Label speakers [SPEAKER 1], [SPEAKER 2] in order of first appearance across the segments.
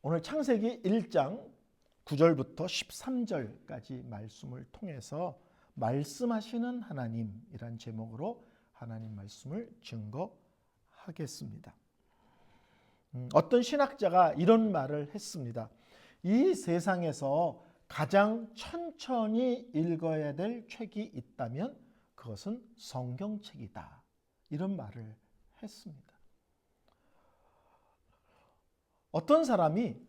[SPEAKER 1] 오늘 창세기 1장 9절부터 13절까지 말씀을 통해서 말씀하시는 하나님이란 제목으로 하나님 말씀을 증거하겠습니다. 어떤 신학자가 이런 말을 했습니다. 이 세상에서 가장 천천히 읽어야 될 책이 있다면 그것은 성경책이다. 이런 말을 했습니다. 어떤 사람이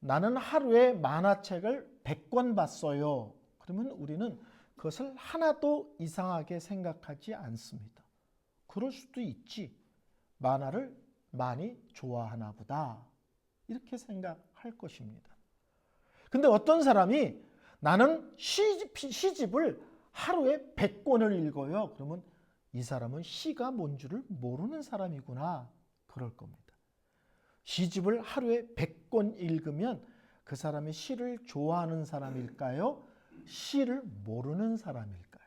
[SPEAKER 1] 나는 하루에 만화책을 100권 봤어요. 그러면 우리는 그것을 하나도 이상하게 생각하지 않습니다. 그럴 수도 있지. 만화를 많이 좋아하나 보다. 이렇게 생각할 것입니다. 근데 어떤 사람이 나는 시집을 하루에 100권을 읽어요. 그러면 이 사람은 시가 뭔 줄을 모르는 사람이구나. 그럴 겁니다. 시집을 하루에 100권 읽으면 그 사람이 시를 좋아하는 사람일까요? 시를 모르는 사람일까요?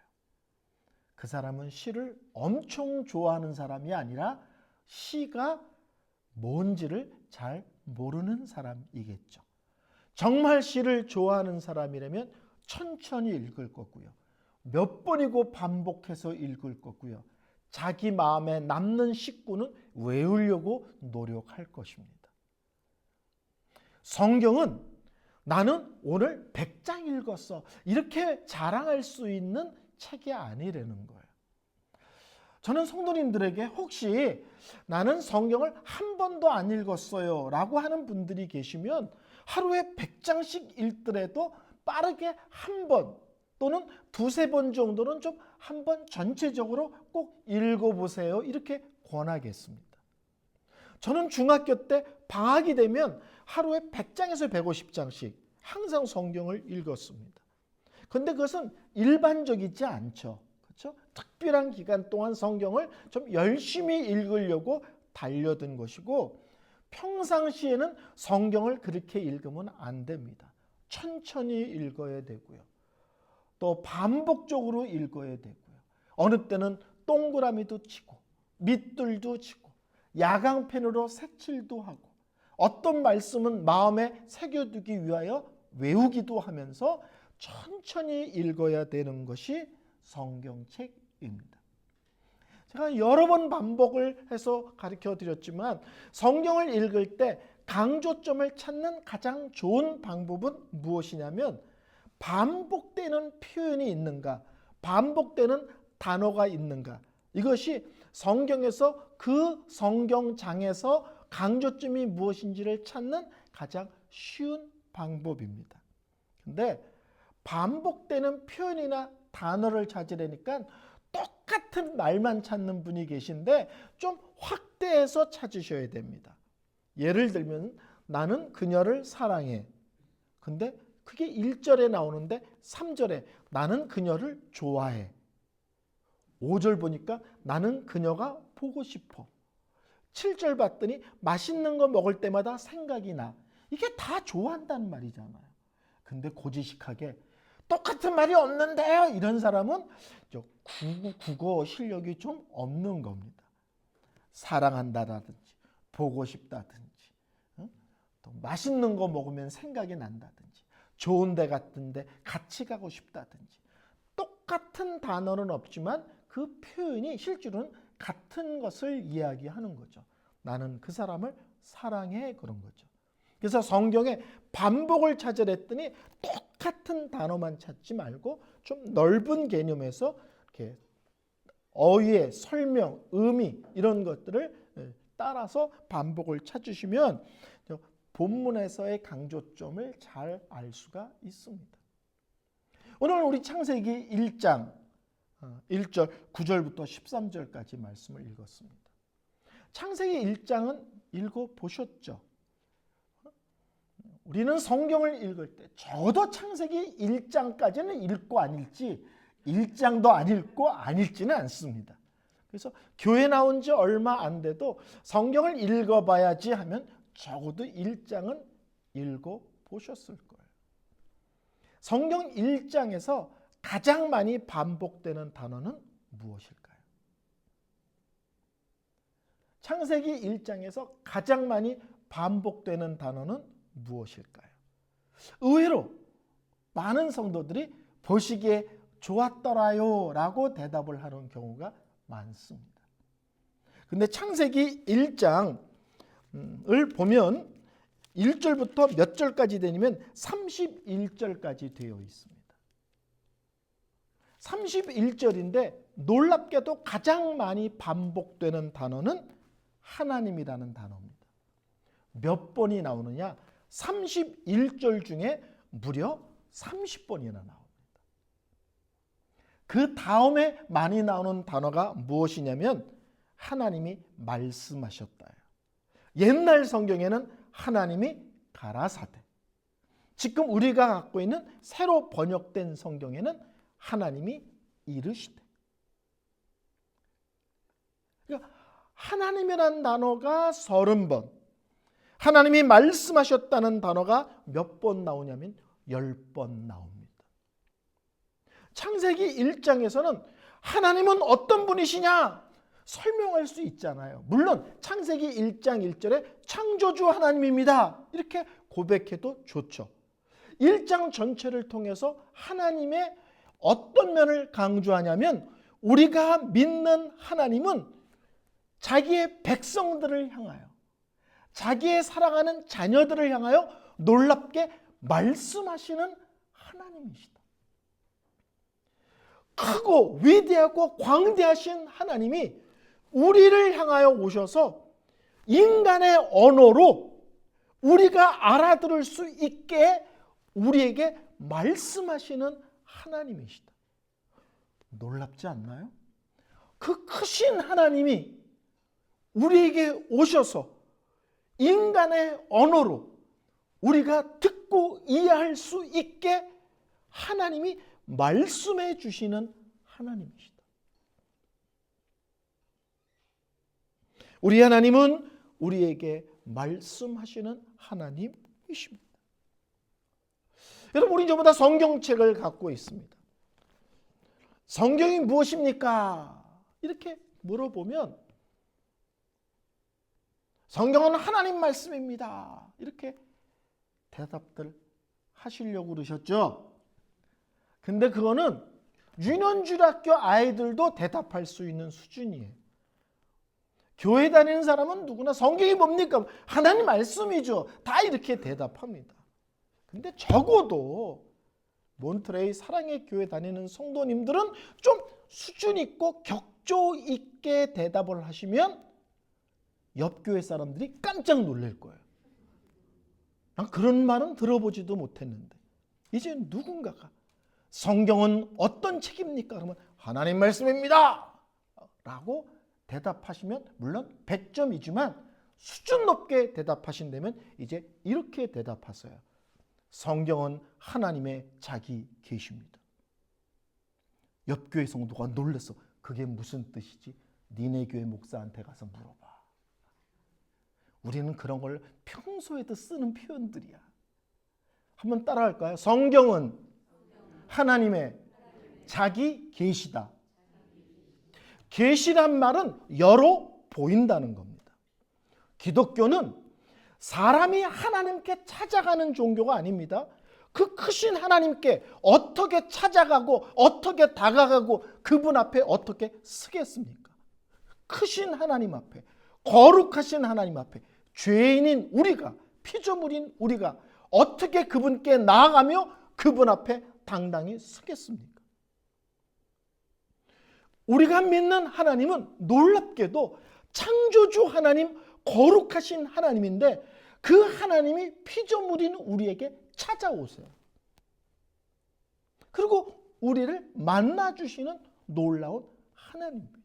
[SPEAKER 1] 그 사람은 시를 엄청 좋아하는 사람이 아니라 시가 뭔지를 잘 모르는 사람이겠죠. 정말 시를 좋아하는 사람이라면 천천히 읽을 거고요. 몇 번이고 반복해서 읽을 거고요. 자기 마음에 남는 식구는 외우려고 노력할 것입니다. 성경은 나는 오늘 100장 읽었어. 이렇게 자랑할 수 있는 책이 아니라는 거예요. 저는 성도님들에게 혹시 나는 성경을 한 번도 안 읽었어요 라고 하는 분들이 계시면 하루에 100장씩 읽더라도 빠르게 한 번 또는 두세 번 정도는 좀 한 번 전체적으로 꼭 읽어보세요. 이렇게 권하겠습니다. 저는 중학교 때 방학이 되면 하루에 100장에서 150장씩 항상 성경을 읽었습니다. 그런데 그것은 일반적이지 않죠. 그렇죠? 특별한 기간 동안 성경을 좀 열심히 읽으려고 달려든 것이고 평상시에는 성경을 그렇게 읽으면 안 됩니다. 천천히 읽어야 되고요. 또 반복적으로 읽어야 되고요. 어느 때는 동그라미도 치고 밑줄도 치고 야광펜으로 색칠도 하고 어떤 말씀은 마음에 새겨두기 위하여 외우기도 하면서 천천히 읽어야 되는 것이 성경책입니다. 제가 여러 번 반복을 해서 가르쳐 드렸지만 성경을 읽을 때 강조점을 찾는 가장 좋은 방법은 무엇이냐면 반복되는 표현이 있는가, 반복되는 단어가 있는가. 이것이 성경에서 그 성경장에서 강조점이 무엇인지를 찾는 가장 쉬운 방법입니다. 근데 반복되는 표현이나 단어를 찾으려니까 똑같은 말만 찾는 분이 계신데 좀 확대해서 찾으셔야 됩니다. 예를 들면 나는 그녀를 사랑해. 근데 그게 1절에 나오는데 3절에 나는 그녀를 좋아해. 5절 보니까 나는 그녀가 보고 싶어. 7절 봤더니 맛있는 거 먹을 때마다 생각이 나. 이게 다 좋아한다는 말이잖아요. 근데 고지식하게 똑같은 말이 없는데요. 이런 사람은 국어 실력이 좀 없는 겁니다. 사랑한다든지 보고 싶다든지 또 맛있는 거 먹으면 생각이 난다든지 좋은 데 같은데 같이 가고 싶다든지 똑같은 단어는 없지만 그 표현이 실제로는 같은 것을 이야기하는 거죠. 나는 그 사람을 사랑해 그런 거죠. 그래서 성경에 반복을 찾으랬더니 똑같은 단어만 찾지 말고 좀 넓은 개념에서 이렇게 어휘의 설명, 의미 이런 것들을 따라서 반복을 찾으시면 본문에서의 강조점을 잘 알 수가 있습니다. 오늘 우리 창세기 1장 1절 9절부터 13절까지 말씀을 읽었습니다. 창세기 1장은 읽어보셨죠? 우리는 성경을 읽을 때 적어도 창세기 1장까지는 읽고 안 읽지 1장도 안 읽고 안 읽지는 않습니다. 그래서 교회 나온 지 얼마 안 돼도 성경을 읽어봐야지 하면 적어도 1장은 읽어보셨을 거예요. 성경 1장에서 가장 많이 반복되는 단어는 무엇일까요? 창세기 1장에서 가장 많이 반복되는 단어는 무엇일까요? 의외로 많은 성도들이 보시기에 좋았더라요 라고 대답을 하는 경우가 많습니다. 근데 창세기 1장을 보면 1절부터 몇 절까지 되냐면 31절까지 되어 있습니다. 31절인데 놀랍게도 가장 많이 반복되는 단어는 하나님이라는 단어입니다. 몇 번이 나오느냐? 31절 중에 무려 30번이나 나옵니다. 그 다음에 많이 나오는 단어가 무엇이냐면 하나님이 말씀하셨다. 옛날 성경에는 하나님이 가라사대, 지금 우리가 갖고 있는 새로 번역된 성경에는 하나님이 이르시되. 그러니까 하나님이라는 단어가 30번, 하나님이 말씀하셨다는 단어가 몇 번 나오냐면 10번 나옵니다. 창세기 1장에서는 하나님은 어떤 분이시냐 설명할 수 있잖아요. 물론 창세기 1장 1절에 창조주 하나님입니다 이렇게 고백해도 좋죠. 1장 전체를 통해서 하나님의 어떤 면을 강조하냐면 우리가 믿는 하나님은 자기의 백성들을 향하여, 자기의 사랑하는 자녀들을 향하여 놀랍게 말씀하시는 하나님이시다. 크고 위대하고 광대하신 하나님이 우리를 향하여 오셔서 인간의 언어로 우리가 알아들을 수 있게 우리에게 말씀하시는 하나님이시다. 놀랍지 않나요? 그 크신 하나님이 우리에게 오셔서 인간의 언어로 우리가 듣고 이해할 수 있게 하나님이 말씀해 주시는 하나님이시다. 우리 하나님은 우리에게 말씀하시는 하나님이십니다. 여러분, 우리 전부 다 성경책을 갖고 있습니다. 성경이 무엇입니까? 이렇게 물어보면 성경은 하나님 말씀입니다 이렇게 대답들 하시려고 그러셨죠. 근데 그거는 유년주일학교 아이들도 대답할 수 있는 수준이에요. 교회 다니는 사람은 누구나 성경이 뭡니까? 하나님 말씀이죠. 다 이렇게 대답합니다. 근데 적어도 몬트레이 사랑의 교회 다니는 성도님들은 좀 수준 있고 격조 있게 대답을 하시면 옆 교회 사람들이 깜짝 놀랄 거예요. 난 그런 말은 들어보지도 못했는데 이제 누군가가 성경은 어떤 책입니까? 그러면 하나님 말씀입니다 라고 대답하시면 물론 100점이지만 수준 높게 대답하신다면 이제 이렇게 대답하세요. 성경은 하나님의 자기 계시입니다. 옆 교회 성도가 놀랐어. 그게 무슨 뜻이지? 니네 교회 목사한테 가서 물어봐. 우리는 그런 걸 평소에도 쓰는 표현들이야. 한번 따라할까요? 성경은 하나님의 자기 계시다. 계시란 말은 열어 보인다는 겁니다. 기독교는 사람이 하나님께 찾아가는 종교가 아닙니다. 그 크신 하나님께 어떻게 찾아가고 어떻게 다가가고 그분 앞에 어떻게 서겠습니까? 크신 하나님 앞에, 거룩하신 하나님 앞에 죄인인 우리가, 피조물인 우리가 어떻게 그분께 나아가며 그분 앞에 당당히 서겠습니까? 우리가 믿는 하나님은 놀랍게도 창조주 하나님, 거룩하신 하나님인데 그 하나님이 피조물인 우리에게 찾아오세요. 그리고 우리를 만나주시는 놀라운 하나님입니다.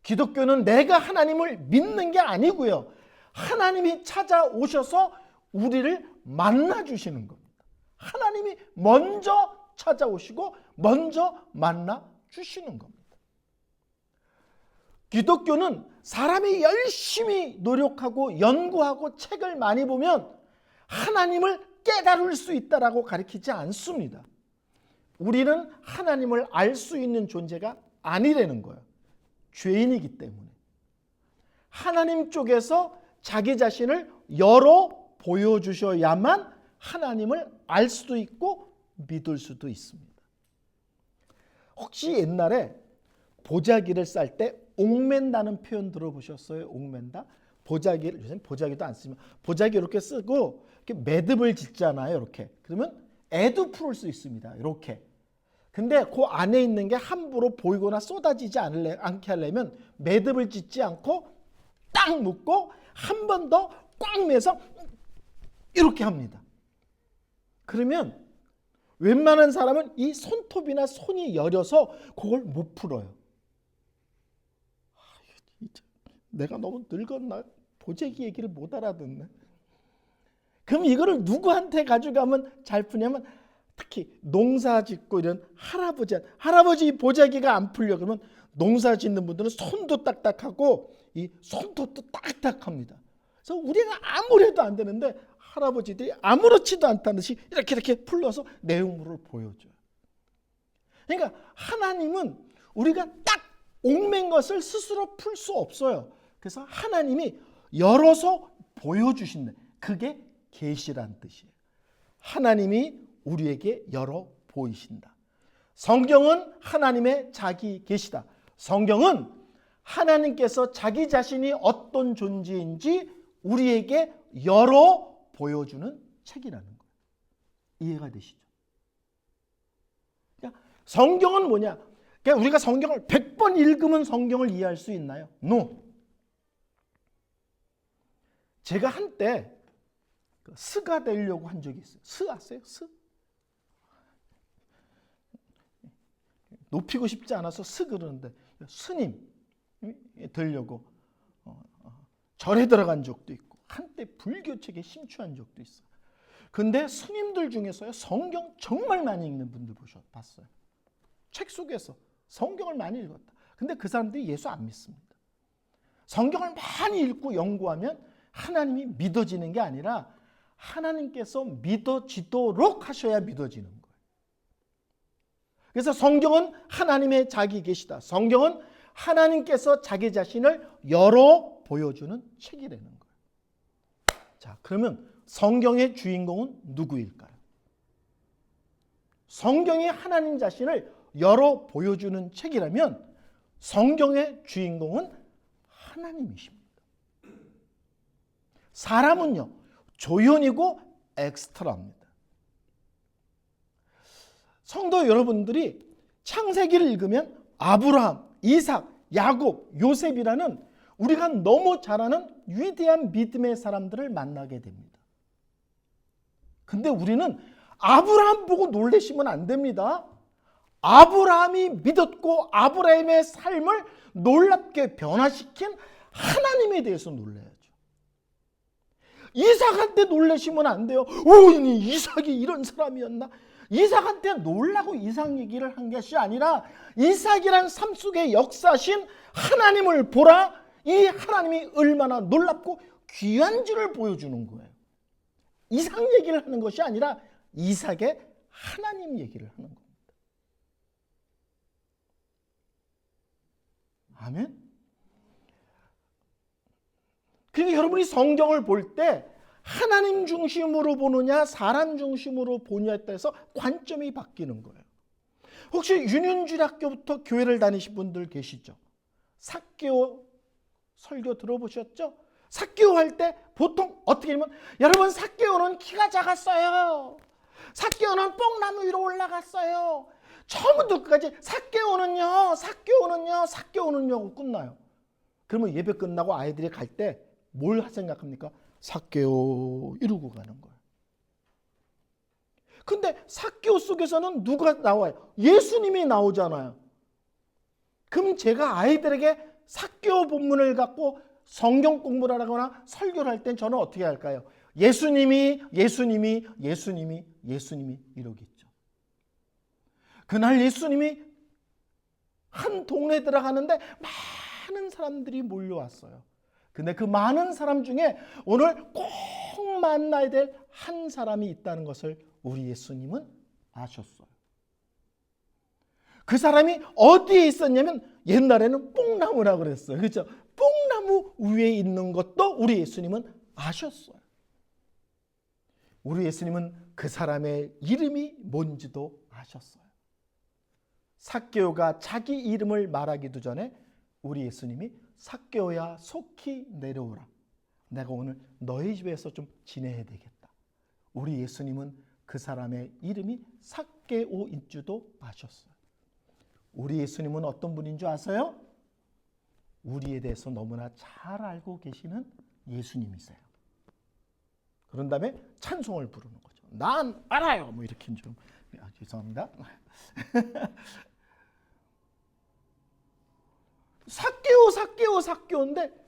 [SPEAKER 1] 기독교는 내가 하나님을 믿는 게 아니고요. 하나님이 찾아오셔서 우리를 만나주시는 겁니다. 하나님이 먼저 찾아오시고 먼저 만나주시는 겁니다. 기독교는 사람이 열심히 노력하고 연구하고 책을 많이 보면 하나님을 깨달을 수 있다라고 가르치지 않습니다. 우리는 하나님을 알 수 있는 존재가 아니라는 거예요. 죄인이기 때문에. 하나님 쪽에서 자기 자신을 열어 보여주셔야만 하나님을 알 수도 있고 믿을 수도 있습니다. 혹시 옛날에 보자기를 쌀 때 옥맨다는 표현 들어보셨어요? 옥맨다? 보자기를, 요새는 보자기도 안 쓰지만 보자기 이렇게 쓰고 이렇게 매듭을 짓잖아요. 이렇게. 그러면 애도 풀을 수 있습니다. 이렇게. 근데 그 안에 있는 게 함부로 보이거나 쏟아지지 않게 하려면 매듭을 짓지 않고 딱 묶고 한 번 더 꽉 매서 이렇게 합니다. 그러면 웬만한 사람은 이 손톱이나 손이 여려서 그걸 못 풀어요. 내가 너무 늙었나? 보자기 얘기를 못 알아듣네. 그럼 이거를 누구한테 가져가면 잘 푸냐면 특히 농사 짓고 이런 할아버지 보자기가 안 풀려 그러면 농사 짓는 분들은 손도 딱딱하고 이 손톱도 딱딱합니다. 그래서 우리가 아무리 해도 안 되는데 할아버지들이 아무렇지도 않다는 듯이 이렇게 풀러서 내용물을 보여줘요. 그러니까 하나님은 우리가 딱 옥맨 것을 스스로 풀 수 없어요. 그래서 하나님이 열어서 보여주신다. 그게 계시란 뜻이에요. 하나님이 우리에게 열어 보이신다. 성경은 하나님의 자기 계시다. 성경은 하나님께서 자기 자신이 어떤 존재인지 우리에게 열어 보여주는 책이라는 거예요. 이해가 되시죠? 그러니까 성경은 뭐냐? 그러니까 우리가 성경을 100번 읽으면 성경을 이해할 수 있나요? No. 제가 한때 스가 되려고 한 적이 있어요. 스 아세요? 스? 높이고 싶지 않아서 스 그러는데 스님 되려고 절에 들어간 적도 있고 한때 불교책에 심취한 적도 있어요. 근데 스님들 중에서요 성경 정말 많이 읽는 분들 봤어요. 책 속에서 성경을 많이 읽었다. 근데 그 사람들이 예수 안 믿습니다. 성경을 많이 읽고 연구하면 하나님이 믿어지는 게 아니라 하나님께서 믿어지도록 하셔야 믿어지는 거예요. 그래서 성경은 하나님의 자기 계시다. 성경은 하나님께서 자기 자신을 열어 보여주는 책이라는 거예요. 자, 그러면 성경의 주인공은 누구일까요? 성경이 하나님 자신을 열어 보여주는 책이라면 성경의 주인공은 하나님이십니다. 사람은요, 조연이고 엑스트라입니다. 성도 여러분들이 창세기를 읽으면 아브라함, 이삭, 야곱, 요셉이라는 우리가 너무 잘 아는 위대한 믿음의 사람들을 만나게 됩니다. 근데 우리는 아브라함 보고 놀라시면 안 됩니다. 아브라함이 믿었고 아브라함의 삶을 놀랍게 변화시킨 하나님에 대해서 놀라야죠. 이삭한테 놀라시면 안 돼요. 이삭이 이런 사람이었나? 이삭한테 놀라고 이삭 얘기를 한 것이 아니라 이삭이란 삶 속에 역사하신 하나님을 보라. 이 하나님이 얼마나 놀랍고 귀한지를 보여주는 거예요. 이삭 얘기를 하는 것이 아니라 이삭의 하나님 얘기를 하는 겁니다. 아멘. 그러니까 여러분이 성경을 볼 때 하나님 중심으로 보느냐 사람 중심으로 보느냐에 따라서 관점이 바뀌는 거예요. 혹시 윤윤주일학교부터 교회를 다니신 분들 계시죠? 삭개오 설교 들어보셨죠? 삭개오 할 때 보통 어떻게 하면 여러분 삭개오는 키가 작았어요. 삭개오는 뽕나무 위로 올라갔어요. 처음부터 끝까지 삭개오는요 하고 끝나요. 그러면 예배 끝나고 아이들이 갈 때 뭘 생각합니까? 삭개오 이러고 가는 거예요. 근데 삭개오 속에서는 누가 나와요? 예수님이 나오잖아요. 그럼 제가 아이들에게 삭개오 본문을 갖고 성경 공부를 하거나 설교를 할 땐 저는 어떻게 할까요? 예수님이 이러겠죠. 그날 예수님이 한 동네에 들어가는데 많은 사람들이 몰려왔어요. 근데 그 많은 사람 중에 오늘 꼭 만나야 될 한 사람이 있다는 것을 우리 예수님은 아셨어요. 그 사람이 어디에 있었냐면 옛날에는 뽕나무라고 그랬어요. 그렇죠? 뽕나무 위에 있는 것도 우리 예수님은 아셨어요. 우리 예수님은 그 사람의 이름이 뭔지도 아셨어요. 삭개오가 자기 이름을 말하기도 전에 우리 예수님이 삭개오야 속히 내려오라. 내가 오늘 너희 집에서 좀 지내야 되겠다. 우리 예수님은 그 사람의 이름이 삭개오인 줄도 아셨어요. 우리 예수님은 어떤 분인 줄 아세요? 우리에 대해서 너무나 잘 알고 계시는 예수님이세요. 그런 다음에 찬송을 부르는 거죠. 난 알아요. 뭐 이렇게 좀 죄송합니다. 삭개오인데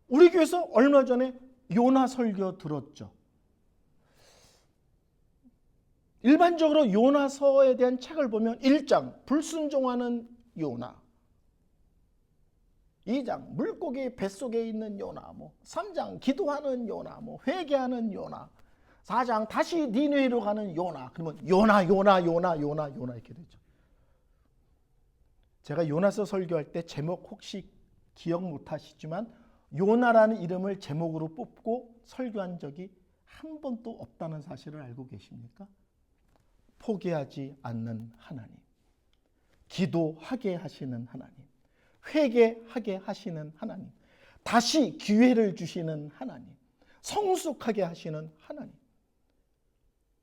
[SPEAKER 1] 우리 교회에서 얼마 전에 요나 설교 들었죠. 일반적으로 요나서에 대한 책을 보면 1장 불순종하는 요나, 2장 물고기 뱃속에 있는 요나, 3장 기도하는 요나, 회개하는 요나, 4장 다시 니느웨로 가는 요나. 그러면 요나 이렇게 되죠. 제가 요나서 설교할 때 제목 혹시 기억 못하시지만 요나라는 이름을 제목으로 뽑고 설교한 적이 한 번도 없다는 사실을 알고 계십니까? 포기하지 않는 하나님, 기도하게 하시는 하나님, 회개하게 하시는 하나님, 다시 기회를 주시는 하나님, 성숙하게 하시는 하나님.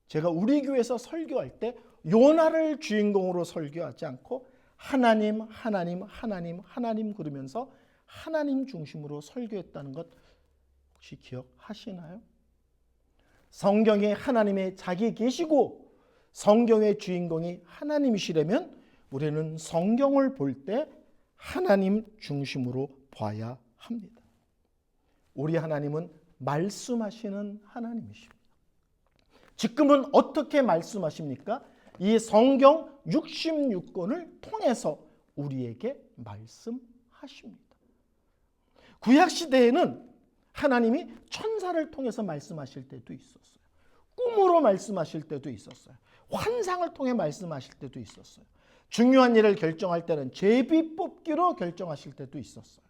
[SPEAKER 1] 제가 우리 교회에서 설교할 때 요나를 주인공으로 설교하지 않고 하나님 그러면서 하나님 중심으로 설교했다는 것 혹시 기억하시나요? 성경에 하나님의 자기 계시고 성경의 주인공이 하나님이시라면 우리는 성경을 볼 때 하나님 중심으로 봐야 합니다. 우리 하나님은 말씀하시는 하나님이십니다. 지금은 어떻게 말씀하십니까? 이 성경 66권을 통해서 우리에게 말씀하십니다. 구약시대에는 하나님이 천사를 통해서 말씀하실 때도 있었어요. 꿈으로 말씀하실 때도 있었어요. 환상을 통해 말씀하실 때도 있었어요. 중요한 일을 결정할 때는 제비 뽑기로 결정하실 때도 있었어요.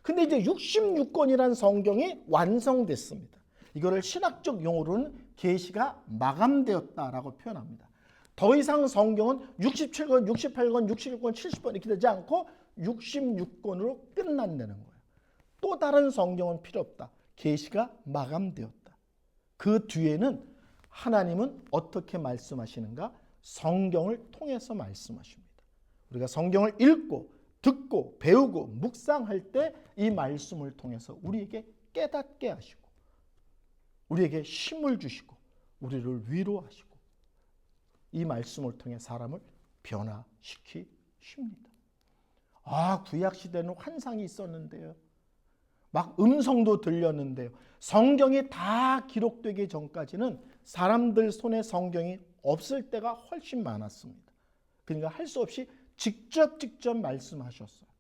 [SPEAKER 1] 근데 이제 66권이라는 성경이 완성됐습니다. 이거를 신학적 용어로는 계시가 마감되었다라고 표현합니다. 더 이상 성경은 67권, 68권, 61권, 70권 이렇게 되지 않고 66권으로 끝난다는 거예요. 또 다른 성경은 필요 없다. 계시가 마감되었다. 그 뒤에는 하나님은 어떻게 말씀하시는가? 성경을 통해서 말씀하십니다. 우리가 성경을 읽고 듣고 배우고 묵상할 때 이 말씀을 통해서 우리에게 깨닫게 하시고 우리에게 힘을 주시고 우리를 위로하시고 이 말씀을 통해 사람을 변화시키십니다. 구약시대는 환상이 있었는데요. 막 음성도 들렸는데요. 성경이 다 기록되기 전까지는 사람들 손에 성경이 없을 때가 훨씬 많았습니다. 그러니까 할 수 없이 직접 말씀하셨어요.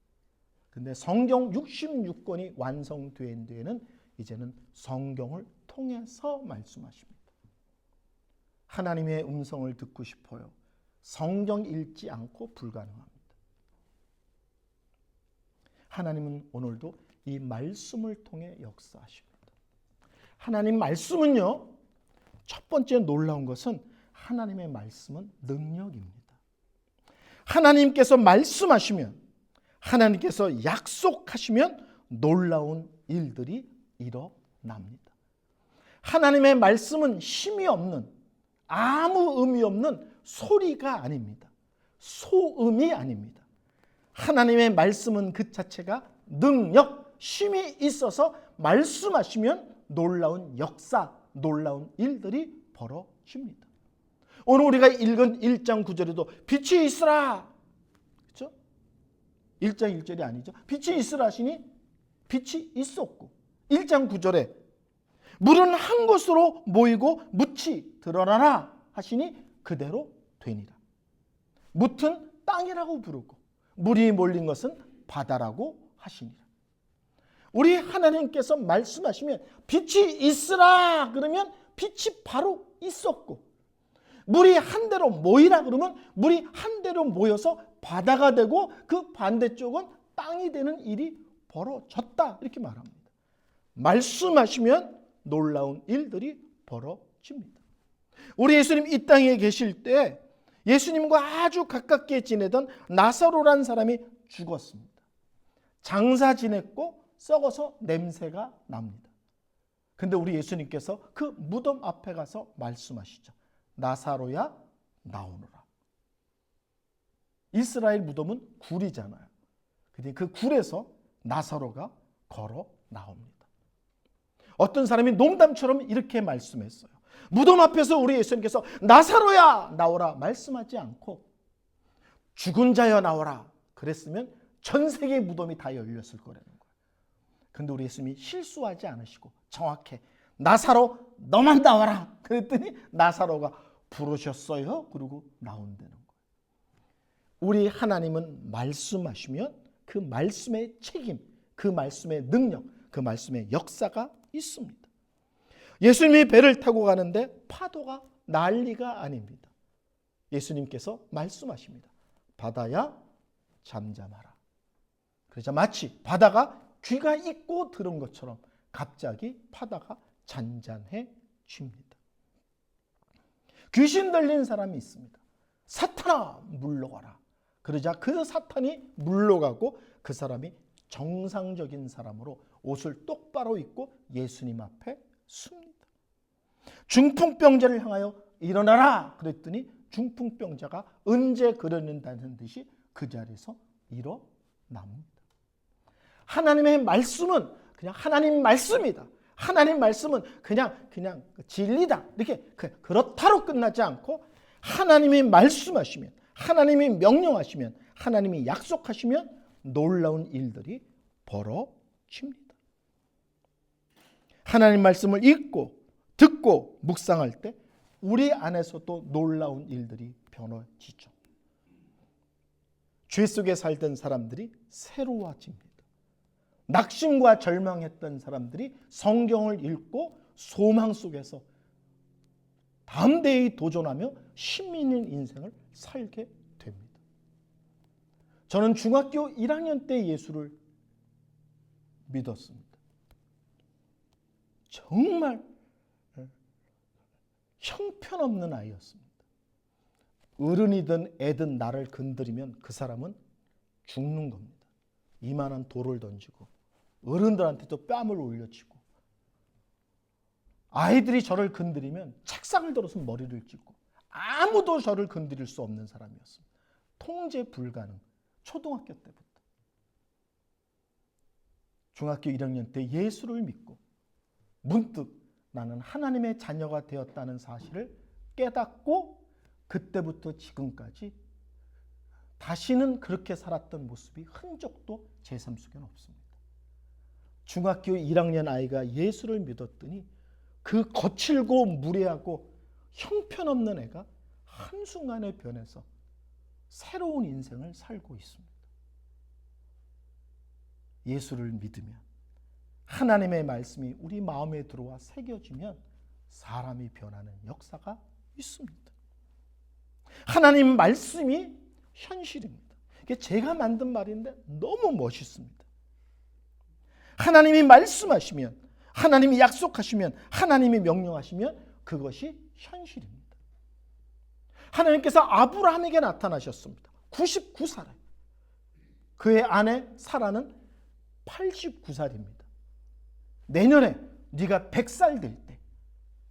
[SPEAKER 1] 근데 성경 66권이 완성된 뒤에는 이제는 성경을 통해서 말씀하십니다. 하나님의 음성을 듣고 싶어요. 성경 읽지 않고 불가능합니다. 하나님은 오늘도 이 말씀을 통해 역사하십니다. 하나님 말씀은요, 첫 번째 놀라운 것은 하나님의 말씀은 능력입니다. 하나님께서 말씀하시면, 하나님께서 약속하시면 놀라운 일들이 일어납니다. 하나님의 말씀은 힘이 없는, 아무 의미 없는 소리가 아닙니다. 소음이 아닙니다. 하나님의 말씀은 그 자체가 능력, 힘이 있어서 말씀하시면 놀라운 역사, 놀라운 일들이 벌어집니다. 오늘 우리가 읽은 1장 9절에도 빛이 있으라. 그렇죠? 1장 1절이 아니죠. 빛이 있으라 하시니 빛이 있었고 1장 9절에 물은 한 곳으로 모이고 묻이 드러나라 하시니 그대로 되니라. 묻은 땅이라고 부르고 물이 몰린 것은 바다라고 하시니라. 우리 하나님께서 말씀하시면 빛이 있으라 그러면 빛이 바로 있었고 물이 한 대로 모이라 그러면 물이 한 대로 모여서 바다가 되고 그 반대쪽은 땅이 되는 일이 벌어졌다 이렇게 말합니다. 말씀하시면 놀라운 일들이 벌어집니다. 우리 예수님 이 땅에 계실 때 예수님과 아주 가깝게 지내던 나사로라는 사람이 죽었습니다. 장사 지냈고 썩어서 냄새가 납니다. 근데 우리 예수님께서 그 무덤 앞에 가서 말씀하시죠. 나사로야 나오너라. 이스라엘 무덤은 굴이잖아요. 근데 그 굴에서 나사로가 걸어 나옵니다. 어떤 사람이 농담처럼 이렇게 말씀했어요. 무덤 앞에서 우리 예수님께서 나사로야 나오라 말씀하지 않고 죽은 자여 나오라 그랬으면 전 세계 무덤이 다 열렸을 거라는 거예요. 근데 우리 예수님이 실수하지 않으시고 정확해. 나사로 너만 나와라 그랬더니 나사로가 부르셨어요. 그리고 나온다는 거예요. 우리 하나님은 말씀하시면 그 말씀의 책임, 그 말씀의 능력, 그 말씀의 역사가 있습니다. 예수님이 배를 타고 가는데 파도가 난리가 아닙니다. 예수님께서 말씀하십니다. 바다야 잠잠하라. 그러자 마치 바다가 귀가 있고 들은 것처럼 갑자기 바다가 잔잔해집니다. 귀신 들린 사람이 있습니다. 사탄아 물러가라. 그러자 그 사탄이 물러가고 그 사람이 정상적인 사람으로 옷을 똑바로 입고 예수님 앞에 섭니다. 중풍병자를 향하여 일어나라 그랬더니 중풍병자가 언제 그러는다는 듯이 그 자리에서 일어납니다. 하나님의 말씀은 그냥 하나님 말씀이다. 하나님 말씀은 그냥 진리다. 이렇게 그렇다로 끝나지 않고 하나님이 말씀하시면, 하나님이 명령하시면, 하나님이 약속하시면 놀라운 일들이 벌어집니다. 하나님 말씀을 읽고 듣고 묵상할 때 우리 안에서도 놀라운 일들이 벌어지죠. 죄 속에 살던 사람들이 새로워집니다. 낙심과 절망했던 사람들이 성경을 읽고 소망 속에서 담대히 도전하며 힘 있는 인생을 살게 됩니다. 저는 중학교 1학년 때 예수를 믿었습니다. 정말 형편없는 아이였습니다. 어른이든 애든 나를 건드리면 그 사람은 죽는 겁니다. 이만한 돌을 던지고 어른들한테도 뺨을 올려치고 아이들이 저를 건드리면 책상을 들어서 머리를 찢고 아무도 저를 건드릴 수 없는 사람이었습니다. 통제 불가능. 초등학교 때부터. 중학교 1학년 때 예수를 믿고 문득 나는 하나님의 자녀가 되었다는 사실을 깨닫고 그때부터 지금까지 다시는 그렇게 살았던 모습이 흔적도 제 삶 속에는 없습니다. 중학교 1학년 아이가 예수를 믿었더니 그 거칠고 무례하고 형편없는 애가 한순간에 변해서 새로운 인생을 살고 있습니다. 예수를 믿으면 하나님의 말씀이 우리 마음에 들어와 새겨지면 사람이 변하는 역사가 있습니다. 하나님 말씀이 현실입니다. 이게 제가 만든 말인데 너무 멋있습니다. 하나님이 말씀하시면, 하나님이 약속하시면, 하나님이 명령하시면 그것이 현실입니다. 하나님께서 아브라함에게 나타나셨습니다. 99살에. 그의 아내 사라는 89살입니다. 내년에 네가 100살 될 때,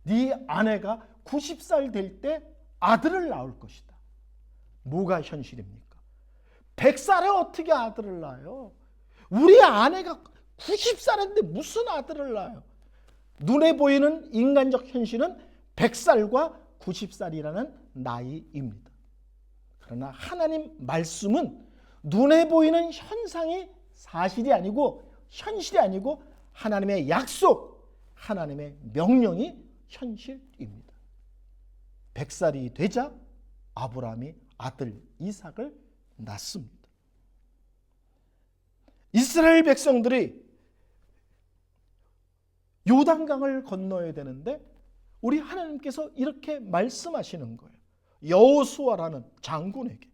[SPEAKER 1] 네 아내가 90살 될 때 아들을 낳을 것이다. 뭐가 현실입니까? 100살에 어떻게 아들을 낳아요? 우리 아내가 90살인데 무슨 아들을 낳아요? 눈에 보이는 인간적 현실은 100살과 90살이라는 나이입니다. 그러나 하나님 말씀은 눈에 보이는 현상이 사실이 아니고 현실이 아니고 하나님의 약속, 하나님의 명령이 현실입니다. 100살이 되자 아브라함이 아들 이삭을 낳습니다. 이스라엘 백성들이 요단강을 건너야 되는데 우리 하나님께서 이렇게 말씀하시는 거예요. 여호수아라는 장군에게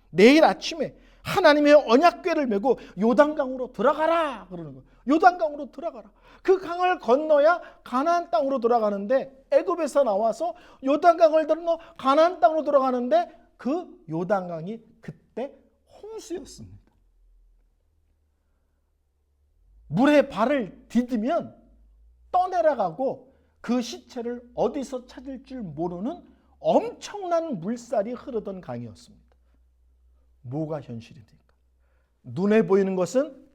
[SPEAKER 1] 내일 아침에 하나님의 언약궤를 메고 요단강으로 들어가라 그러는 거예요. 요단강으로 들어가라. 그 강을 건너야 가나안 땅으로 들어가는데, 애굽에서 나와서 요단강을 건너 가나안 땅으로 들어가는데 그 요단강이 그때 홍수였습니다. 물에 발을 디디면 떠내려가고 그 시체를 어디서 찾을 줄 모르는 엄청난 물살이 흐르던 강이었습니다. 뭐가 현실입니까? 눈에 보이는 것은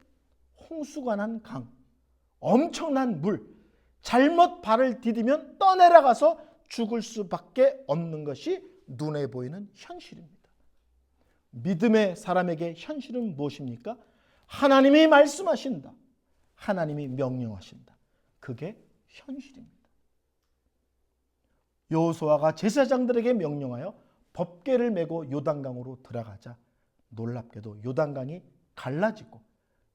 [SPEAKER 1] 홍수가 난 강, 엄청난 물, 잘못 발을 디디면 떠내려가서 죽을 수밖에 없는 것이 눈에 보이는 현실입니다. 믿음의 사람에게 현실은 무엇입니까? 하나님이 말씀하신다. 하나님이 명령하신다. 그게 현실입니다. 여호수아가 제사장들에게 명령하여 법궤를 메고 요단강으로 들어가자 놀랍게도 요단강이 갈라지고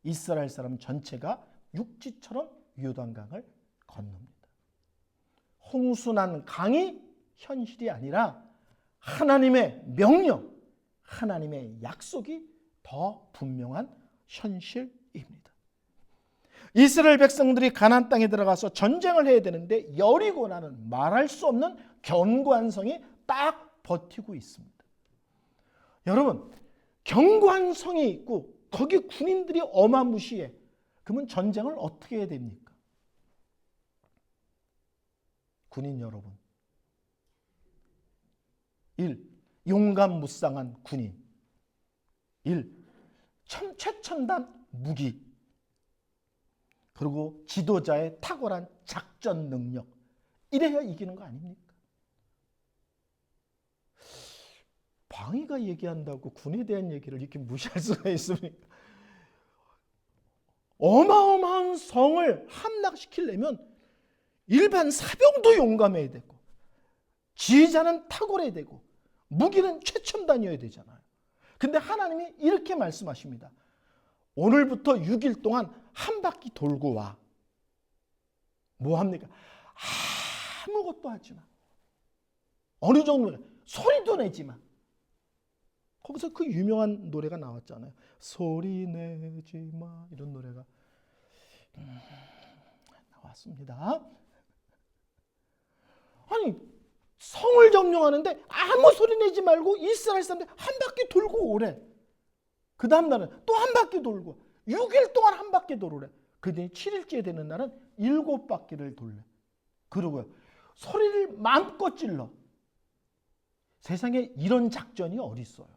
[SPEAKER 1] 이스라엘 사람 전체가 육지처럼 요단강을 건넙니다. 홍수난 강이 현실이 아니라 하나님의 명령, 하나님의 약속이 더 분명한 현실입니다. 이스라엘 백성들이 가나안 땅에 들어가서 전쟁을 해야 되는데 여리고라는 말할 수 없는 견고한 성이 딱 버티고 있습니다. 여러분, 견고한 성이 있고 거기 군인들이 어마무시해. 그러면 전쟁을 어떻게 해야 됩니까? 군인 여러분, 1. 용감무쌍한 군인. 1. 최첨단 무기. 그리고 지도자의 탁월한 작전 능력. 이래야 이기는 거 아닙니까? 방위가 얘기한다고 군에 대한 얘기를 이렇게 무시할 수가 있습니까? 어마어마한 성을 함락시키려면 일반 사병도 용감해야 되고 지휘자는 탁월해야 되고 무기는 최첨단이어야 되잖아요. 근데 하나님이 이렇게 말씀하십니다. 오늘부터 6일 동안 한 바퀴 돌고 와. 뭐 합니까? 아무것도 하지 마. 어느 정도 소리도 내지 마. 거기서 그 유명한 노래가 나왔잖아요. 소리 내지 마. 이런 노래가 나왔습니다. 아니, 성을 점령하는데 아무 소리 내지 말고 이스라엘 사람들 한 바퀴 돌고 오래. 그 다음 날은 또 한 바퀴 돌고 6일 동안 한 바퀴 돌으래. 그 뒤에 7일째 되는 날은 7바퀴를 돌래. 그러고요, 소리를 마음껏 질러. 세상에 이런 작전이 어디 있어요?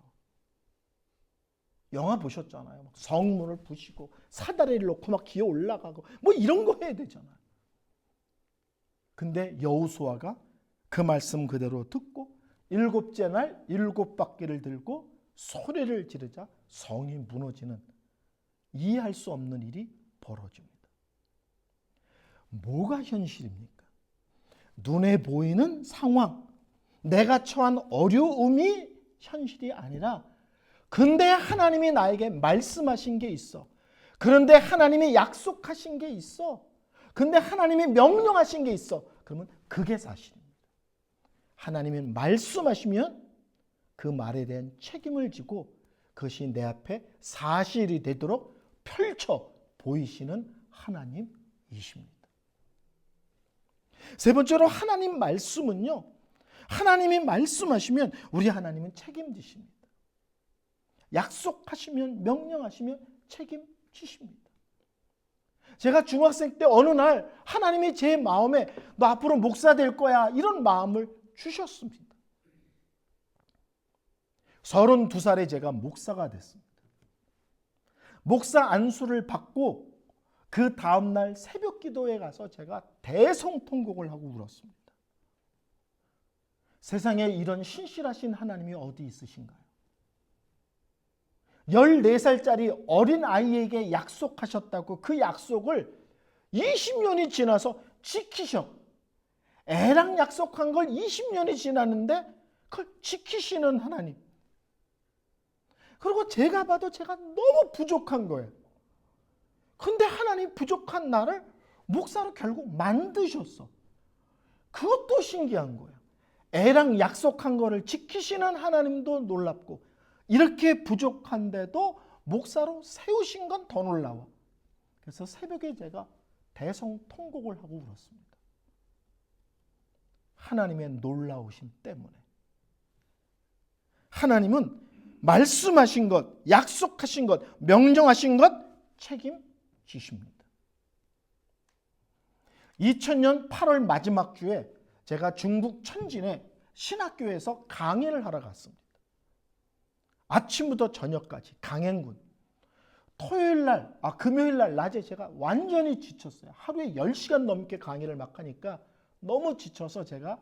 [SPEAKER 1] 영화 보셨잖아요. 성문을 부시고 사다리를 놓고 막 기어 올라가고 뭐 이런 거 해야 되잖아요. 근데 여호수아가 그 말씀 그대로 듣고 7째 날 7바퀴를 들고 소리를 지르자 성이 무너지는, 이해할 수 없는 일이 벌어집니다. 뭐가 현실입니까? 눈에 보이는 상황, 내가 처한 어려움이 현실이 아니라, 근데 하나님이 나에게 말씀하신 게 있어. 그런데 하나님이 약속하신 게 있어. 근데 하나님이 명령하신 게 있어. 그러면 그게 사실입니다. 하나님이 말씀하시면 그 말에 대한 책임을 지고 그것이 내 앞에 사실이 되도록 펼쳐 보이시는 하나님이십니다. 세 번째로 하나님 말씀은요, 하나님이 말씀하시면 우리 하나님은 책임지십니다. 약속하시면, 명령하시면 책임지십니다. 제가 중학생 때 어느 날 하나님이 제 마음에 너 앞으로 목사 될 거야, 이런 마음을 주셨습니다. 32살에 제가 목사가 됐습니다. 목사 안수를 받고 그 다음날 새벽 기도에 가서 제가 대성통곡을 하고 울었습니다. 세상에 이런 신실하신 하나님이 어디 있으신가요? 14살짜리 어린 아이에게 약속하셨다고 그 약속을 20년이 지나서 지키셔. 애랑 약속한 걸 20년이 지났는데 그걸 지키시는 하나님. 그리고 제가 봐도 제가 너무 부족한 거예요. 근데 하나님 부족한 나를 목사로 결국 만드셨어. 그것도 신기한 거예요. 애랑 약속한 거를 지키시는 하나님도 놀랍고 이렇게 부족한데도 목사로 세우신 건 더 놀라워. 그래서 새벽에 제가 대성통곡을 하고 울었습니다. 하나님의 놀라우심 때문에. 하나님은 말씀하신 것, 약속하신 것, 명령하신 것 책임지십니다. 2000년 8월 마지막 주에 제가 중국 천진에 신학교에서 강의를 하러 갔습니다. 아침부터 저녁까지 강행군. 금요일 날 낮에 제가 완전히 지쳤어요. 하루에 10시간 넘게 강의를 막 하니까 너무 지쳐서 제가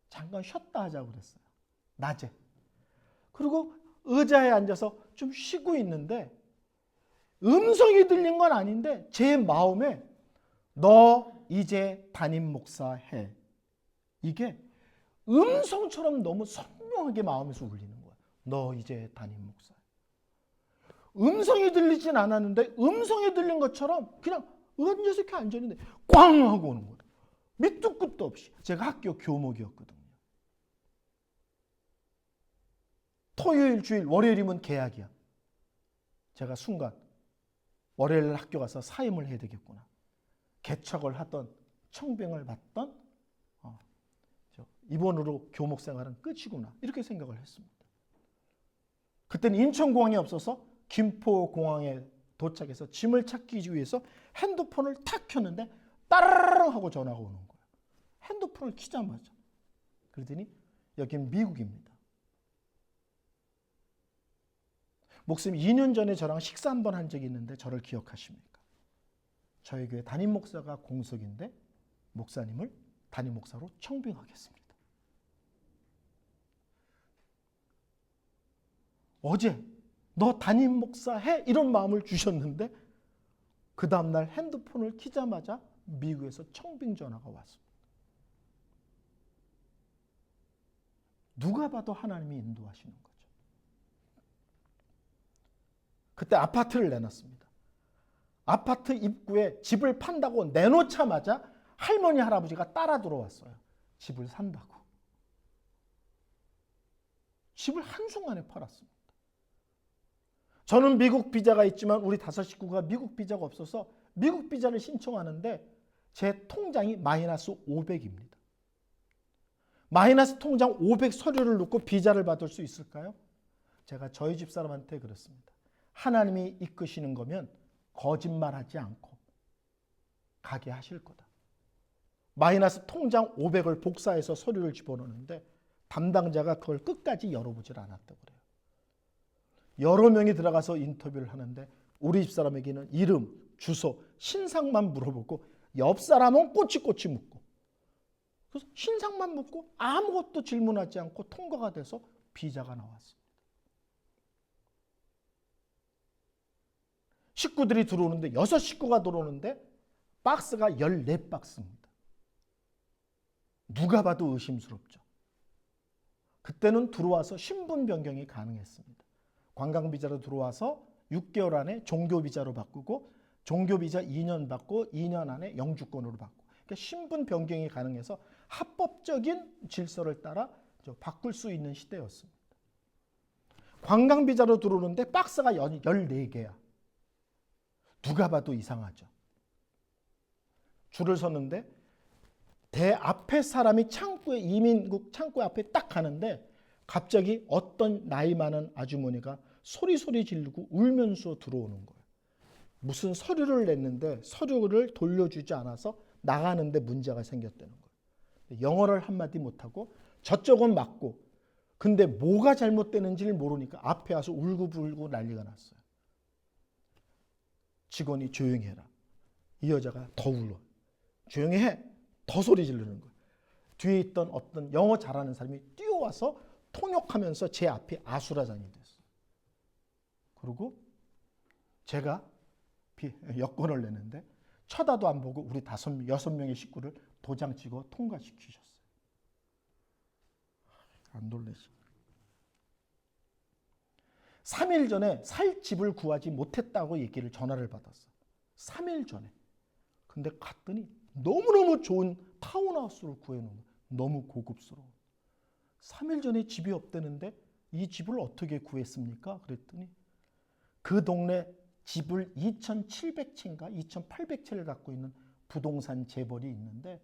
[SPEAKER 1] 잠깐 쉬었다 하자고 그랬어요. 낮에. 그리고 의자에 앉아서 좀 쉬고 있는데 음성이 들린 건 아닌데 제 마음에 너 이제 담임 목사해. 이게 음성처럼 너무 선명하게 마음에서 울리는 거야. 너 이제 담임 목사. 음성이 들리진 않았는데 음성이 들린 것처럼 그냥 앉아서 이렇게 앉았는데 꽝 하고 오는 거예요. 밑도 끝도 없이. 제가 학교 교목이었거든요. 토요일, 주일, 월요일이면 개학이야. 제가 순간 월요일 학교 가서 사임을 해야 되겠구나. 개척을 하던 청빙을 받던 이번으로 교목 생활은 끝이구나. 이렇게 생각을 했습니다. 그때는 인천공항이 없어서 김포공항에 도착해서 짐을 찾기 위해서 핸드폰을 탁 켰는데 따르릉 하고 전화가 오는 거예요. 핸드폰을 키자마자. 그러더니 여긴 미국입니다. 목사님 2년 전에 저랑 식사 한번 한 적이 있는데 저를 기억하십니까? 저희 교회 담임 목사가 공석인데 목사님을 담임 목사로 청빙하겠습니다. 어제 너 담임 목사 해? 이런 마음을 주셨는데 그 다음날 핸드폰을 키자마자 미국에서 청빙 전화가 왔습니다. 누가 봐도 하나님이 인도하시는 거죠. 그때 아파트를 내놨습니다. 아파트 입구에 집을 판다고 내놓자마자 할머니 할아버지가 따라 들어왔어요. 집을 산다고. 집을 한순간에 팔았습니다. 저는 미국 비자가 있지만 우리 5 식구가 미국 비자가 없어서 미국 비자를 신청하는데 제 통장이 마이너스 500입니다. 마이너스 통장 500 서류를 넣고 비자를 받을 수 있을까요? 제가 저희 집 사람한테 그랬습니다. 하나님이 이끄시는 거면 거짓말하지 않고 가게 하실 거다. 마이너스 통장 500을 복사해서 서류를 집어넣는데 담당자가 그걸 끝까지 열어보질 않았다고 그래요. 여러 명이 들어가서 인터뷰를 하는데 우리 집사람에게는 이름, 주소, 신상만 물어보고 옆 사람은 꼬치꼬치 묻고 그래서 신상만 묻고 아무것도 질문하지 않고 통과가 돼서 비자가 나왔습니다. 식구들이 들어오는데 6 식구가 들어오는데 박스가 14박스입니다. 누가 봐도 의심스럽죠. 그때는 들어와서 신분 변경이 가능했습니다. 관광비자로 들어와서 6개월 안에 종교비자로 바꾸고 종교비자 2년 받고 2년 안에 영주권으로 바꾸고 그러니까 신분 변경이 가능해서 합법적인 질서를 따라 바꿀 수 있는 시대였습니다. 관광비자로 들어오는데 박스가 14개야. 누가 봐도 이상하죠. 줄을 섰는데 대 앞에 사람이 창구에 이민국 창구 앞에 딱 가는데 갑자기 어떤 나이 많은 아주머니가 소리 지르고 울면서 들어오는 거예요. 무슨 서류를 냈는데 서류를 돌려주지 않아서 나가는데 문제가 생겼다는 거예요. 영어를 한마디 못하고 저쪽은 맞고 근데 뭐가 잘못되는지를 모르니까 앞에 와서 울고불고 난리가 났어요. 직원이 조용히 해라. 이 여자가 더 울어. 조용히 해. 더 소리 지르는 거예요. 뒤에 있던 어떤 영어 잘하는 사람이 뛰어와서 통역하면서 제 앞에 아수라장이 됐어요. 그리고 제가 여권을 내는데 쳐다도 안 보고 우리 6명의 식구를 도장 찍어 통과시키셨어요. 안 놀라시. 3일 전에 살 집을 구하지 못했다고 얘기를 전화를 받았어. 3일 전에. 근데 갔더니 너무너무 좋은 타운하우스를 구해놓은 거예요. 너무 고급스러워. 3일 전에 집이 없다는데 이 집을 어떻게 구했습니까? 그랬더니 그 동네 집을 2,700채인가 2,800채를 갖고 있는 부동산 재벌이 있는데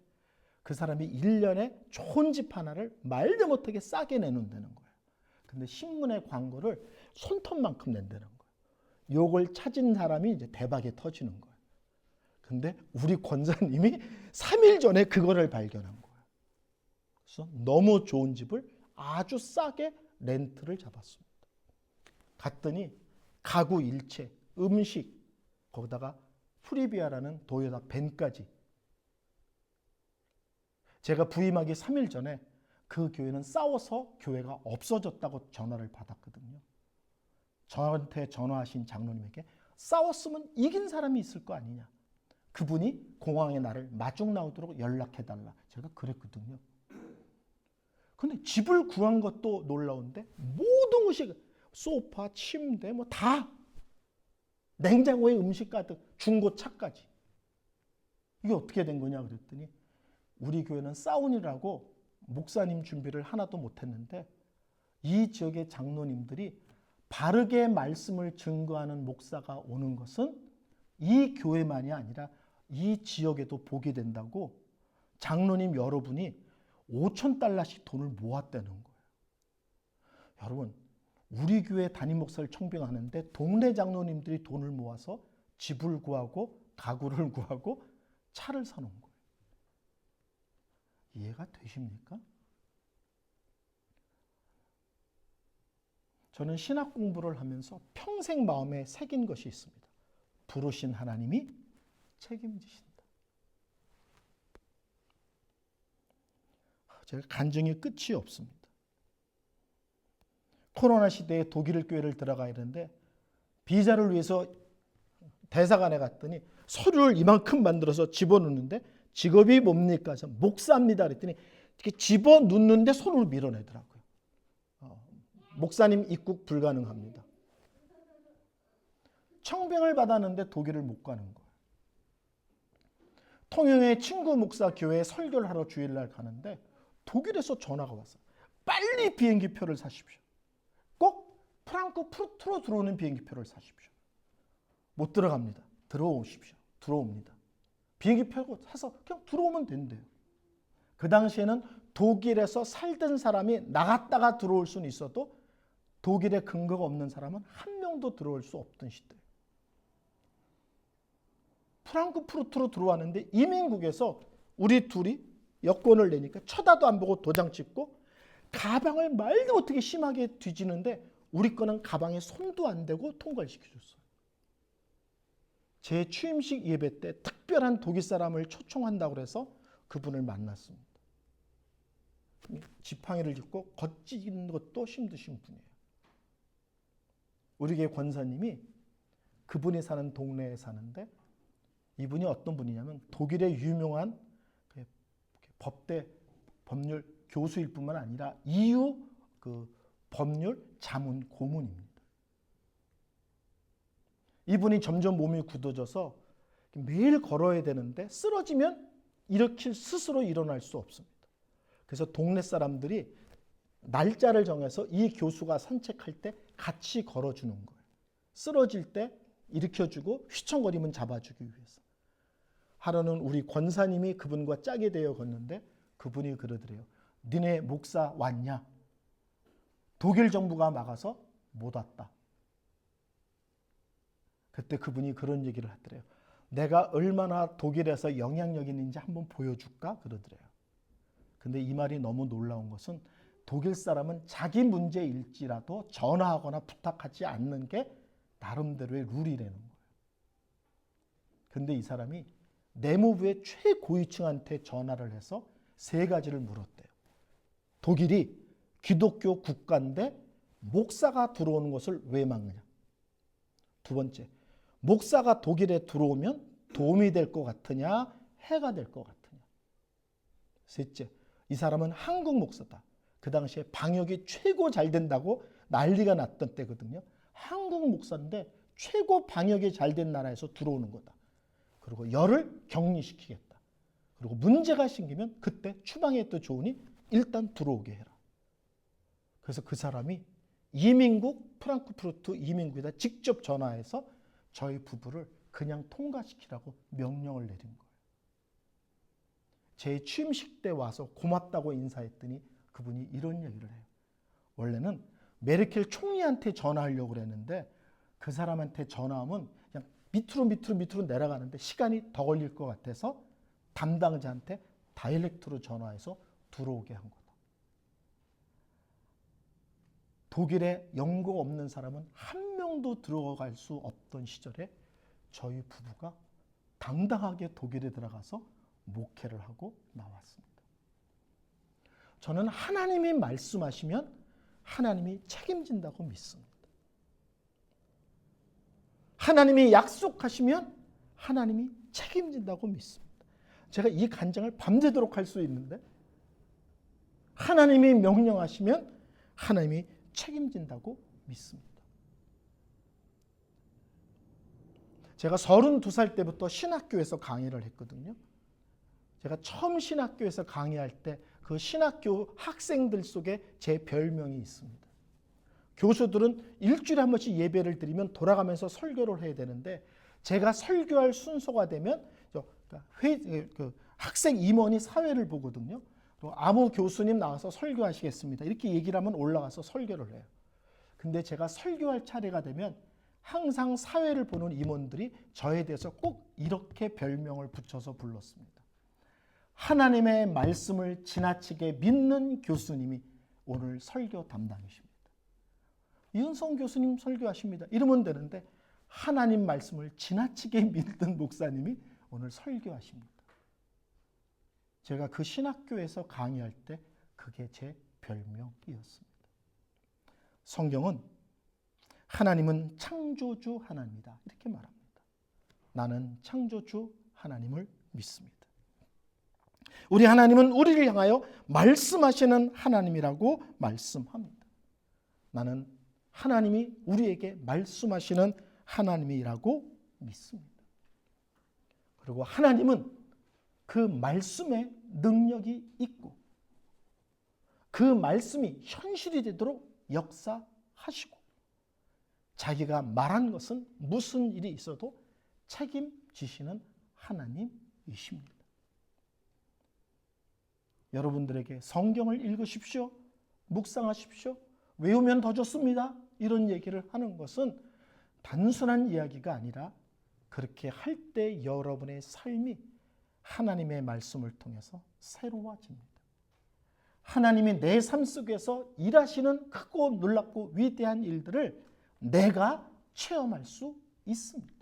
[SPEAKER 1] 그 사람이 1년에 좋은 집 하나를 말도 못하게 싸게 내놓는다는 거예요. 근데 신문에 광고를 손톱만큼 낸다는 거예요. 요걸 찾은 사람이 이제 대박이 터지는 거예요. 근데 우리 권사님이 3일 전에 그거를 발견한 거예요. 그래서 너무 좋은 집을 아주 싸게 렌트를 잡았습니다. 갔더니 가구 일체, 음식, 거기다가 프리비아라는 도요타 벤까지. 제가 부임하기 3일 전에 그 교회는 싸워서 교회가 없어졌다고 전화를 받았거든요. 저한테 전화하신 장로님에게 싸웠으면 이긴 사람이 있을 거 아니냐. 그분이 공항에 나를 마중 나오도록 연락해달라. 제가 그랬거든요. 근데 집을 구한 것도 놀라운데 모든 것이 소파, 침대 뭐 다 냉장고에 음식 가득 중고차까지. 이게 어떻게 된 거냐 그랬더니 우리 교회는 싸우느라고 목사님 준비를 하나도 못했는데 이 지역의 장로님들이 바르게 말씀을 증거하는 목사가 오는 것은 이 교회만이 아니라 이 지역에도 복이 된다고 장로님 여러분이 5,000달러씩 돈을 모았다는 거예요. 여러분, 우리 교회 담임 목사를 청빙하는데 동네 장로님들이 돈을 모아서 집을 구하고 가구를 구하고 차를 사놓은 거예요. 이해가 되십니까? 저는 신학 공부를 하면서 평생 마음에 새긴 것이 있습니다. 부르신 하나님이 책임지신다. 제가 간증이 끝이 없습니다. 코로나 시대에 독일 교회를 들어가야 되는데 비자를 위해서 대사관에 갔더니 서류를 이만큼 만들어서 집어넣는데 직업이 뭡니까? 저 목사입니다. 그랬더니 이렇게 집어넣는데 손을 밀어내더라고요. 목사님 입국 불가능합니다. 청빙을 받았는데 독일을 못 가는 거예요. 통영의 친구 목사 교회에 설교를 하러 주일날 가는데 독일에서 전화가 왔어요. 빨리 비행기표를 사십시오. 꼭 프랑크푸르트로 들어오는 비행기표를 사십시오. 못 들어갑니다. 들어오십시오. 들어옵니다. 비행기표 사서 그냥 들어오면 된대요. 그 당시에는 독일에서 살던 사람이 나갔다가 들어올 수는 있어도 독일에 근거가 없는 사람은 한 명도 들어올 수 없던 시대예요. 프랑크푸르트로 들어왔는데 이민국에서 우리 둘이 여권을 내니까 쳐다도 안 보고 도장 찍고 가방을 말도 못하게 심하게 뒤지는데 우리 거는 가방에 손도 안 대고 통과를 시켜줬어요. 제 취임식 예배 때 특별한 독일 사람을 초청한다고 해서 그분을 만났습니다. 지팡이를 짚고 걷지는 것도 힘드신 분이에요. 우리 교회 권사님이 그분이 사는 동네에 사는데 이분이 어떤 분이냐면 독일의 유명한 법대 법률 교수일 뿐만 아니라 EU 그 법률 자문 고문입니다. 이분이 점점 몸이 굳어져서 매일 걸어야 되는데 쓰러지면 일으킬 스스로 일어날 수 없습니다. 그래서 동네 사람들이 날짜를 정해서 이 교수가 산책할 때 같이 걸어주는 거예요. 쓰러질 때 일으켜주고 휘청거리면 잡아주기 위해서. 하루는 우리 권사님이 그분과 짝이 되어 걷는데 그분이 그러더래요. 니네 목사 왔냐? 독일 정부가 막아서 못 왔다. 그때 그분이 그런 얘기를 하더래요. 내가 얼마나 독일에서 영향력 있는지 한번 보여줄까? 그러더래요. 근데 이 말이 너무 놀라운 것은 독일 사람은 자기 문제일지라도 전화하거나 부탁하지 않는 게 나름대로의 룰이라는 거예요. 근데 이 사람이 내무부의 최고위층한테 전화를 해서 3가지를 물었대요. 독일이 기독교 국가인데 목사가 들어오는 것을 왜 막느냐? 2번째, 목사가 독일에 들어오면 도움이 될 것 같으냐? 해가 될 것 같으냐? 3째, 이 사람은 한국 목사다. 그 당시에 방역이 최고 잘 된다고 난리가 났던 때거든요. 한국 목사인데 최고 방역이 잘 된 나라에서 들어오는 거다. 그리고 열을 격리시키겠다. 그리고 문제가 생기면 그때 추방해 또 좋으니 일단 들어오게 해라. 그래서 그 사람이 이민국 프랑크푸르트 이민국에다 직접 전화해서 저희 부부를 그냥 통과시키라고 명령을 내린 거예요. 제 취임식 때 와서 고맙다고 인사했더니 그분이 이런 얘기를 해요. 원래는 메르켈 총리한테 전화하려고 그랬는데 그 사람한테 전화하면 그냥 밑으로 내려가는데 시간이 더 걸릴 것 같아서 담당자한테 다이렉트로 전화해서 들어오게 한 거다. 독일에 연고 없는 사람은 한 명도 들어갈 수 없던 시절에 저희 부부가 당당하게 독일에 들어가서 목회를 하고 나왔습니다. 저는 하나님이 말씀하시면 하나님이 책임진다고 믿습니다. 하나님이 약속하시면 하나님이 책임진다고 믿습니다. 제가 이 간증을 밤새도록 할 수 있는데 하나님이 명령하시면 하나님이 책임진다고 믿습니다. 제가 32살 때부터 신학교에서 강의를 했거든요. 제가 처음 신학교에서 강의할 때 그 신학교 학생들 속에 제 별명이 있습니다. 교수들은 일주일에 한 번씩 예배를 드리면 돌아가면서 설교를 해야 되는데 제가 설교할 순서가 되면 학생 임원이 사회를 보거든요. 아무 교수님 나와서 설교하시겠습니다. 이렇게 얘기를 하면 올라가서 설교를 해요. 근데 제가 설교할 차례가 되면 항상 사회를 보는 임원들이 저에 대해서 꼭 이렇게 별명을 붙여서 불렀습니다. 하나님의 말씀을 지나치게 믿는 교수님이 오늘 설교 담당이십니다. 이은성 교수님 설교하십니다. 이러면 되는데 하나님 말씀을 지나치게 믿는 목사님이 오늘 설교하십니다. 제가 그 신학교에서 강의할 때 그게 제 별명이었습니다. 성경은 하나님은 창조주 하나님이다 이렇게 말합니다. 나는 창조주 하나님을 믿습니다. 우리 하나님은 우리를 향하여 말씀하시는 하나님이라고 말씀합니다. 나는 하나님이 우리에게 말씀하시는 하나님이라고 믿습니다. 그리고 하나님은 그 말씀에 능력이 있고 그 말씀이 현실이 되도록 역사하시고 자기가 말한 것은 무슨 일이 있어도 책임지시는 하나님이십니다. 여러분들에게 성경을 읽으십시오. 묵상하십시오. 외우면 더 좋습니다. 이런 얘기를 하는 것은 단순한 이야기가 아니라 그렇게 할 때 여러분의 삶이 하나님의 말씀을 통해서 새로워집니다. 하나님이 내 삶 속에서 일하시는 크고 놀랍고 위대한 일들을 내가 체험할 수 있습니다.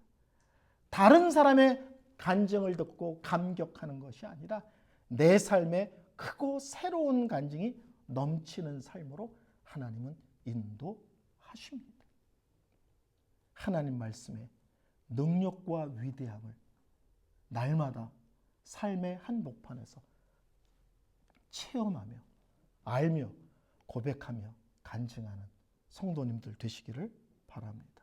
[SPEAKER 1] 다른 사람의 간증을 듣고 감격하는 것이 아니라 내 삶에 크고 새로운 간증이 넘치는 삶으로 하나님은 인도하십니다. 하나님 말씀의 능력과 위대함을 날마다 삶의 한복판에서 체험하며 알며 고백하며 간증하는 성도님들 되시기를 바랍니다.